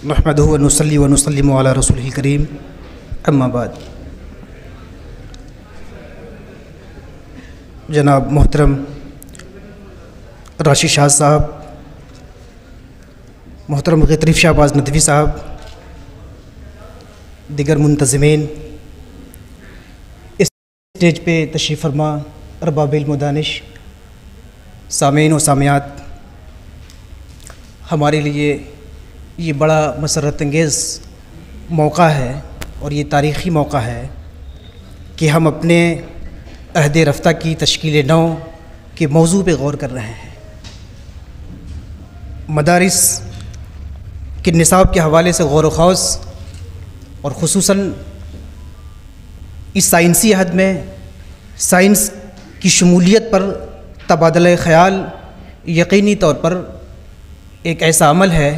نحمدہ و نصلی و نسلم علی رسولہ الکریم اما بعد۔ جناب محترم راشد شاہ صاحب، محترم غطریف شہباز ندوی صاحب، دیگر منتظمین، اس اسٹیج پہ تشریف فرما ارباب علم و دانش، سامعین و سامعات، ہمارے لیے یہ بڑا مسرت انگیز موقع ہے اور یہ تاریخی موقع ہے کہ ہم اپنے عہد رفتہ کی تشکیل نو کے موضوع پہ غور کر رہے ہیں۔ مدارس کے نصاب کے حوالے سے غور و خوض اور خصوصاً اس سائنسی عہد میں سائنس کی شمولیت پر تبادلہ خیال یقینی طور پر ایک ایسا عمل ہے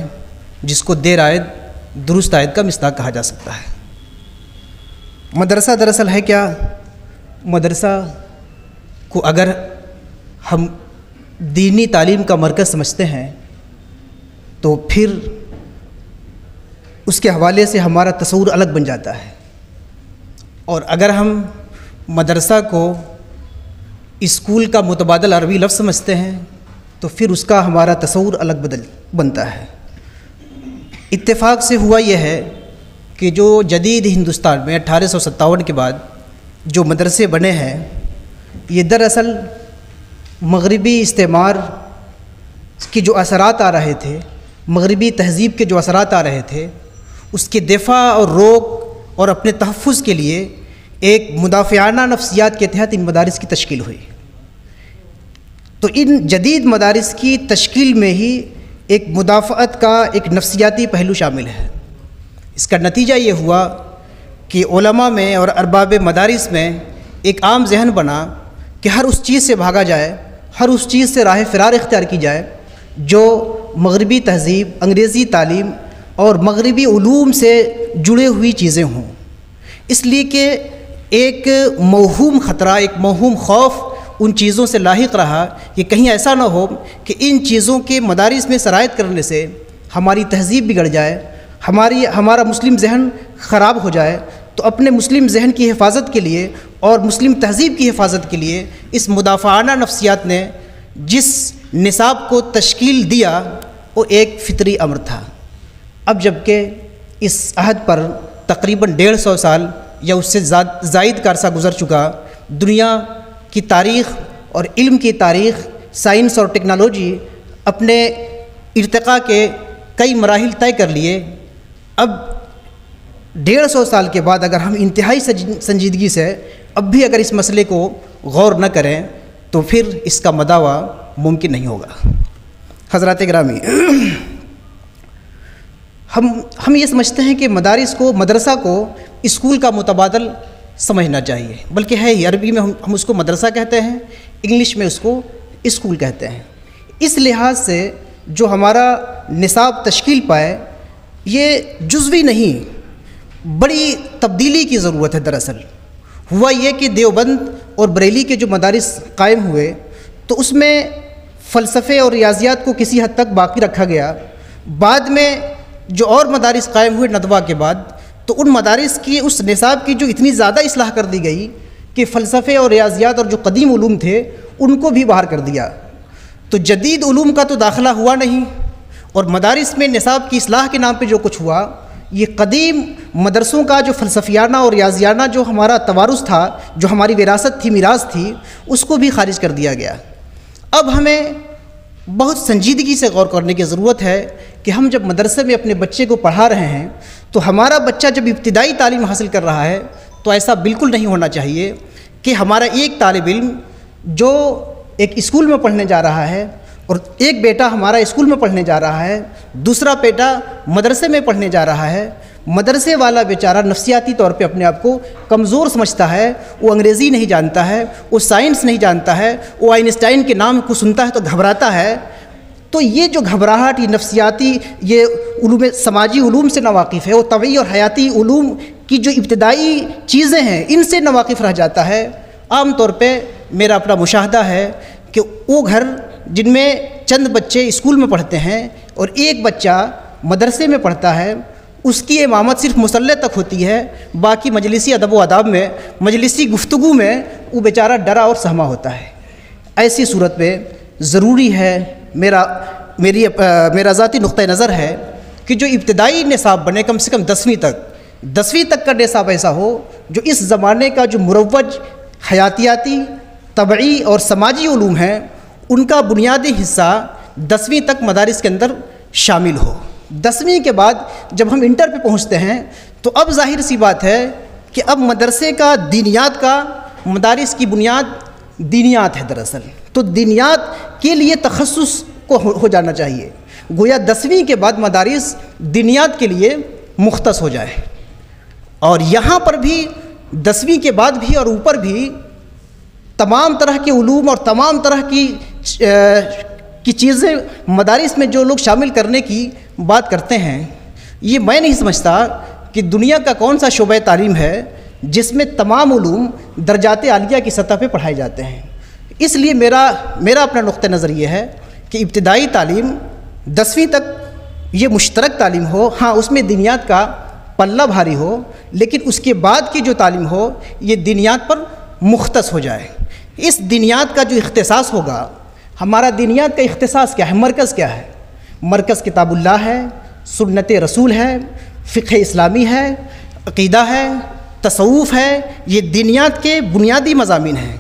جس کو دیر آید درست آید کا مصداق کہا جا سکتا ہے۔ مدرسہ دراصل ہے کیا؟ مدرسہ کو اگر ہم دینی تعلیم کا مرکز سمجھتے ہیں تو پھر اس کے حوالے سے ہمارا تصور الگ بن جاتا ہے، اور اگر ہم مدرسہ کو اسکول کا متبادل عربی لفظ سمجھتے ہیں تو پھر اس کا ہمارا تصور الگ بنتا ہے۔ اتفاق سے ہوا یہ ہے کہ جو جدید ہندوستان میں 1857 کے بعد جو مدرسے بنے ہیں، یہ دراصل مغربی استعمار کے جو اثرات آ رہے تھے، مغربی تہذیب کے جو اثرات آ رہے تھے، اس کے دفاع اور روک اور اپنے تحفظ کے لیے ایک مدافعانہ نفسیات کے تحت ان مدارس کی تشکیل ہوئی۔ تو ان جدید مدارس کی تشکیل میں ہی ایک مدافعت کا ایک نفسیاتی پہلو شامل ہے۔ اس کا نتیجہ یہ ہوا کہ علماء میں اور ارباب مدارس میں ایک عام ذہن بنا کہ ہر اس چیز سے بھاگا جائے، ہر اس چیز سے راہ فرار اختیار کی جائے جو مغربی تہذیب، انگریزی تعلیم اور مغربی علوم سے جڑے ہوئی چیزیں ہوں، اس لیے کہ ایک موہوم خطرہ، ایک موہوم خوف ان چیزوں سے لاحق رہا کہ کہیں ایسا نہ ہو کہ ان چیزوں کے مدارس میں سرایت کرنے سے ہماری تہذیب بگڑ جائے، ہمارا مسلم ذہن خراب ہو جائے۔ تو اپنے مسلم ذہن کی حفاظت کے لیے اور مسلم تہذیب کی حفاظت کے لیے اس مدافعانہ نفسیات نے جس نصاب کو تشکیل دیا وہ ایک فطری امر تھا۔ اب جب کہ اس عہد پر تقریباً 150 سال یا اس سے زائد کا عرصہ گزر چکا، دنیا کی تاریخ اور علم کی تاریخ، سائنس اور ٹیکنالوجی اپنے ارتقاء کے کئی مراحل طے کر لیے۔ اب 150 سال کے بعد اگر ہم انتہائی سنجیدگی سے اب بھی اگر اس مسئلے کو غور نہ کریں تو پھر اس کا مداوع ممکن نہیں ہوگا۔ حضرات گرامی، ہم یہ سمجھتے ہیں کہ مدرسہ کو اسکول کا متبادل سمجھنا چاہیے، بلکہ ہے ہی، عربی میں ہم اس کو مدرسہ کہتے ہیں، انگلش میں اس کو اسکول کہتے ہیں۔ اس لحاظ سے جو ہمارا نصاب تشکیل پائے یہ جزوی نہیں، بڑی تبدیلی کی ضرورت ہے۔ دراصل ہوا یہ کہ دیوبند اور بریلی کے جو مدارس قائم ہوئے تو اس میں فلسفے اور ریاضیات کو کسی حد تک باقی رکھا گیا۔ بعد میں جو اور مدارس قائم ہوئے ندوہ کے بعد، تو ان مدارس کی اس نصاب کی جو اتنی زیادہ اصلاح کر دی گئی کہ فلسفے اور ریاضیات اور جو قدیم علوم تھے ان کو بھی باہر کر دیا۔ تو جدید علوم کا تو داخلہ ہوا نہیں، اور مدارس میں نصاب کی اصلاح کے نام پہ جو کچھ ہوا، یہ قدیم مدرسوں کا جو فلسفیانہ اور ریاضیانہ جو ہمارا توارث تھا، جو ہماری وراثت تھی، میراث تھی، اس کو بھی خارج کر دیا گیا۔ اب ہمیں بہت سنجیدگی سے غور کرنے کی ضرورت ہے کہ ہم جب مدرسے میں اپنے بچے کو پڑھا رہے ہیں تو ہمارا بچہ جب ابتدائی تعلیم حاصل کر رہا ہے تو ایسا بالکل نہیں ہونا چاہیے کہ ہمارا ایک طالب علم جو ایک اسکول میں پڑھنے جا رہا ہے، اور ایک بیٹا ہمارا اسکول میں پڑھنے جا رہا ہے، دوسرا بیٹا مدرسے میں پڑھنے جا رہا ہے، مدرسے والا بیچارہ نفسیاتی طور پہ اپنے آپ کو کمزور سمجھتا ہے، وہ انگریزی نہیں جانتا ہے، وہ سائنس نہیں جانتا ہے، وہ آئنسٹائن کے نام کو سنتا ہے تو گھبراتا ہے۔ تو یہ جو گھبراہٹ، یہ نفسیاتی، یہ سماجی علوم سے ناواقف ہے، وہ طبعی اور حیاتی علوم کی جو ابتدائی چیزیں ہیں ان سے ناواقف رہ جاتا ہے۔ عام طور پہ میرا اپنا مشاہدہ ہے کہ وہ گھر جن میں چند بچے اسکول میں پڑھتے ہیں اور ایک بچہ مدرسے میں پڑھتا ہے اس کی امامت صرف مصلی تک ہوتی ہے، باقی مجلسی ادب و آداب میں، مجلسی گفتگو میں وہ بیچارہ ڈرا اور سہما ہوتا ہے۔ ایسی صورت میں ضروری ہے، میرا ذاتی نقطہ نظر ہے کہ جو ابتدائی نصاب بنے کم سے کم 10ویں تک کا نصاب ایسا ہو جو اس زمانے کا جو مروج حیاتیاتی، طبعی اور سماجی علوم ہیں ان کا بنیادی حصہ 10ویں تک مدارس کے اندر شامل ہو۔ 10ویں کے بعد جب ہم انٹر پہ پہنچتے ہیں تو اب ظاہر سی بات ہے کہ اب مدرسے کا دینیات کا، مدارس کی بنیاد دینیات ہے دراصل، تو دینیات کے لیے تخصص کو ہو جانا چاہیے، گویا 10ویں کے بعد مدارس دینیات کے لیے مختص ہو جائے۔ اور یہاں پر بھی 10ویں کے بعد بھی اور اوپر بھی تمام طرح کے علوم اور تمام طرح کی چیزیں مدارس میں جو لوگ شامل کرنے کی بات کرتے ہیں، یہ میں نہیں سمجھتا کہ دنیا کا کون سا شعبہ تعلیم ہے جس میں تمام علوم درجات عالیہ کی سطح پہ پڑھائے جاتے ہیں۔ اس لیے میرا اپنا نقطہ نظر یہ ہے کہ ابتدائی تعلیم 10ویں تک یہ مشترک تعلیم ہو، ہاں اس میں دینیات کا پلہ بھاری ہو، لیکن اس کے بعد کی جو تعلیم ہو یہ دینیات پر مختص ہو جائے۔ اس دینیات کا جو اختصاص ہوگا، ہمارا دینیات کا اختصاص کیا ہے، مرکز کیا ہے؟ مرکز کتاب اللہ ہے، سنت رسول ہے، فقہ اسلامی ہے، عقیدہ ہے، تصوف ہے، یہ دینیات کے بنیادی مضامین ہیں۔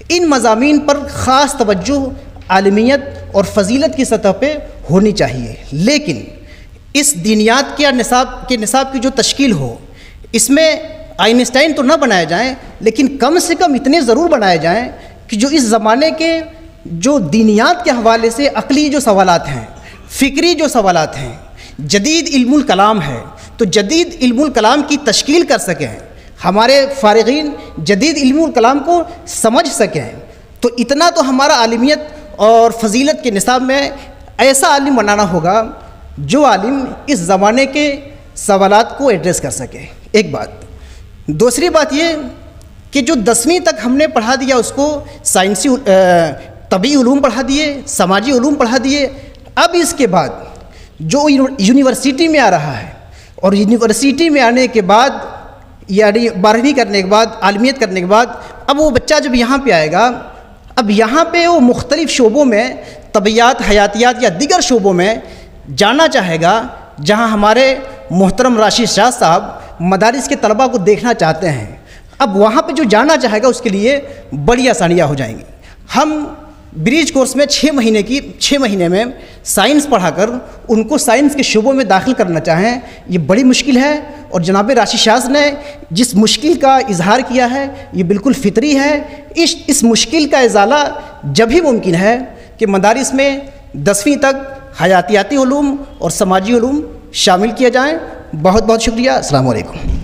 ان مضامین پر خاص توجہ عالمیت اور فضیلت کی سطح پہ ہونی چاہیے، لیکن اس دینیات کے نصاب کی جو تشکیل ہو، اس میں آئنسٹائن تو نہ بنائے جائیں، لیکن کم سے کم اتنے ضرور بنائے جائیں کہ جو اس زمانے کے جو دینیات کے حوالے سے عقلی جو سوالات ہیں، فکری جو سوالات ہیں، جدید علم الکلام ہے، تو جدید علم الکلام کی تشکیل کر سکیں، ہمارے فارغین جدید علم الکلام کو سمجھ سکیں، تو اتنا تو ہمارا عالمیت اور فضیلت کے نصاب میں ایسا عالم بنانا ہوگا جو عالم اس زمانے کے سوالات کو ایڈریس کر سکے۔ ایک بات۔ دوسری بات یہ کہ جو 10ویں تک ہم نے پڑھا دیا اس کو سائنسی طبعی علوم پڑھا دیے، سماجی علوم پڑھا دیے، اب اس کے بعد جو یونیورسٹی میں آ رہا ہے، اور یونیورسٹی میں آنے کے بعد یعنی 12ویں کرنے کے بعد، عالمیت کرنے کے بعد، اب وہ بچہ جب یہاں پہ آئے گا، اب یہاں پہ وہ مختلف شعبوں میں، طبیعیات، حیاتیات یا دیگر شعبوں میں جانا چاہے گا جہاں ہمارے محترم راشد شاہ صاحب مدارس کے طلباء کو دیکھنا چاہتے ہیں۔ اب وہاں پہ جو جانا چاہے گا اس کے لیے بڑی آسانیاں ہو جائیں گی۔ ہم بریج کورس میں 6 مہینے میں سائنس پڑھا کر ان کو سائنس کے شعبوں میں داخل کرنا چاہیں، یہ بڑی مشکل ہے، اور جناب راشد شاہ نے جس مشکل کا اظہار کیا ہے یہ بالکل فطری ہے۔ اس مشکل کا ازالہ جب ہی ممکن ہے کہ مدارس میں 10ویں تک حیاتیاتی علوم اور سماجی علوم شامل کیے جائیں۔ بہت بہت شکریہ۔ السلام علیکم۔